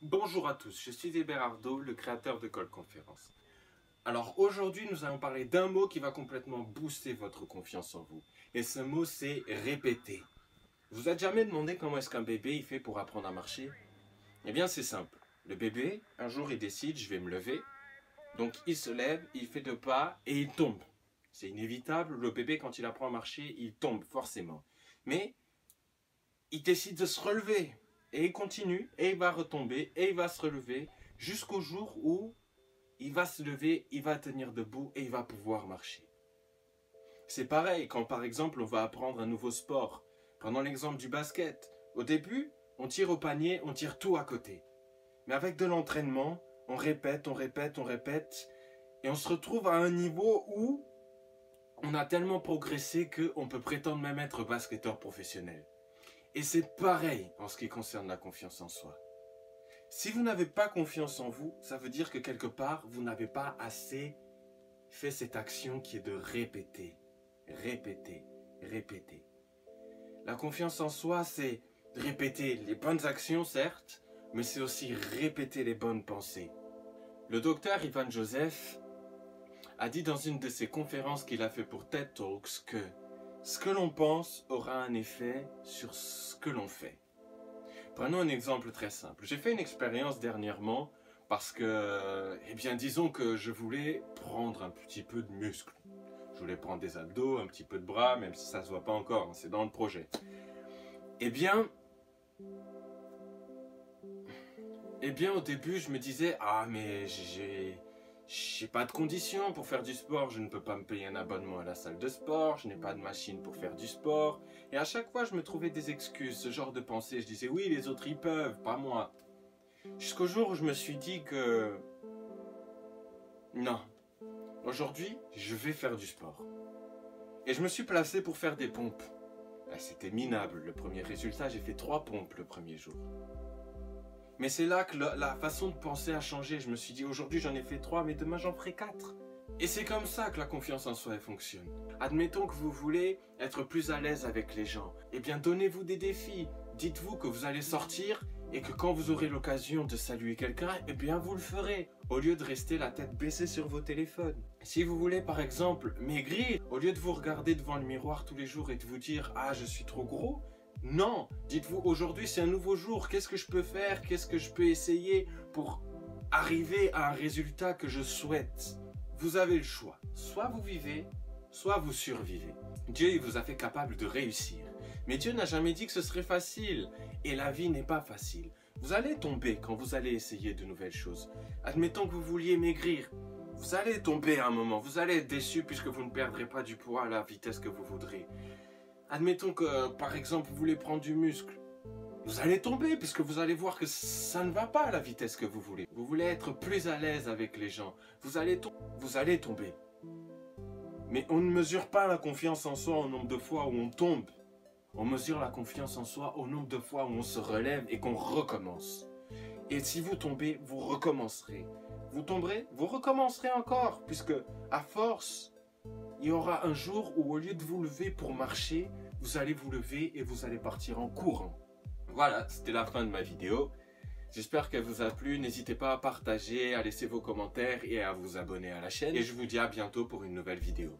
Bonjour à tous, je suis Eberardo, le créateur de Call Conférence. Alors aujourd'hui, nous allons parler d'un mot qui va complètement booster votre confiance en vous. Et ce mot, c'est répéter. Vous vous êtes jamais demandé comment est-ce qu'un bébé il fait pour apprendre à marcher? Eh bien, c'est simple. Le bébé, un jour, il décide, je vais me lever. Donc, il se lève, il fait 2 pas et il tombe. C'est inévitable, le bébé, quand il apprend à marcher, il tombe forcément. Mais il décide de se relever. Et il continue, et il va retomber, et il va se relever, jusqu'au jour où il va se lever, il va tenir debout, et il va pouvoir marcher. C'est pareil quand par exemple on va apprendre un nouveau sport. Prenons l'exemple du basket. Au début, on tire au panier, on tire tout à côté. Mais avec de l'entraînement, on répète, on répète, on répète, et on se retrouve à un niveau où on a tellement progressé qu'on peut prétendre même être basketteur professionnel. Et c'est pareil en ce qui concerne la confiance en soi. Si vous n'avez pas confiance en vous, ça veut dire que quelque part, vous n'avez pas assez fait cette action qui est de répéter, répéter, répéter. La confiance en soi, c'est de répéter les bonnes actions, certes, mais c'est aussi répéter les bonnes pensées. Le docteur Ivan Joseph a dit dans une de ses conférences qu'il a fait pour TED Talks que ce que l'on pense aura un effet sur ce que l'on fait. Prenons un exemple très simple. J'ai fait une expérience dernièrement parce que, eh bien, disons que je voulais prendre un petit peu de muscle. Je voulais prendre des abdos, un petit peu de bras, même si ça ne se voit pas encore, hein, c'est dans le projet. Eh bien, au début, je me disais, ah, mais j'ai pas de conditions pour faire du sport, je ne peux pas me payer un abonnement à la salle de sport, je n'ai pas de machine pour faire du sport. Et à chaque fois, je me trouvais des excuses, ce genre de pensée. Je disais, oui, les autres, ils peuvent, pas moi. Jusqu'au jour où je me suis dit que... Non, aujourd'hui, je vais faire du sport. Et je me suis placé pour faire des pompes. C'était minable, le premier résultat, j'ai fait 3 pompes le premier jour. Mais c'est là que la façon de penser a changé. Je me suis dit, aujourd'hui j'en ai fait 3, mais demain j'en ferai 4. Et c'est comme ça que la confiance en soi elle fonctionne. Admettons que vous voulez être plus à l'aise avec les gens. Eh bien, donnez-vous des défis. Dites-vous que vous allez sortir et que quand vous aurez l'occasion de saluer quelqu'un, eh bien vous le ferez, au lieu de rester la tête baissée sur vos téléphones. Si vous voulez par exemple maigrir, au lieu de vous regarder devant le miroir tous les jours et de vous dire « Ah, je suis trop gros », non, dites-vous aujourd'hui c'est un nouveau jour, qu'est-ce que je peux faire, qu'est-ce que je peux essayer pour arriver à un résultat que je souhaite. Vous avez le choix, soit vous vivez, soit vous survivez. Dieu il vous a fait capable de réussir. Mais Dieu n'a jamais dit que ce serait facile. Et la vie n'est pas facile. Vous allez tomber quand vous allez essayer de nouvelles choses. Admettons que vous vouliez maigrir. Vous allez tomber à un moment. Vous allez être déçu puisque vous ne perdrez pas du poids à la vitesse que vous voudrez. Admettons que, par exemple, vous voulez prendre du muscle. Vous allez tomber puisque vous allez voir que ça ne va pas à la vitesse que vous voulez. Vous voulez être plus à l'aise avec les gens. Vous allez tomber. Mais on ne mesure pas la confiance en soi au nombre de fois où on tombe. On mesure la confiance en soi au nombre de fois où on se relève et qu'on recommence. Et si vous tombez, vous recommencerez. Vous tomberez, vous recommencerez encore, puisque à force, il y aura un jour où au lieu de vous lever pour marcher, vous allez vous lever et vous allez partir en courant. Voilà, c'était la fin de ma vidéo. J'espère qu'elle vous a plu. N'hésitez pas à partager, à laisser vos commentaires et à vous abonner à la chaîne. Et je vous dis à bientôt pour une nouvelle vidéo.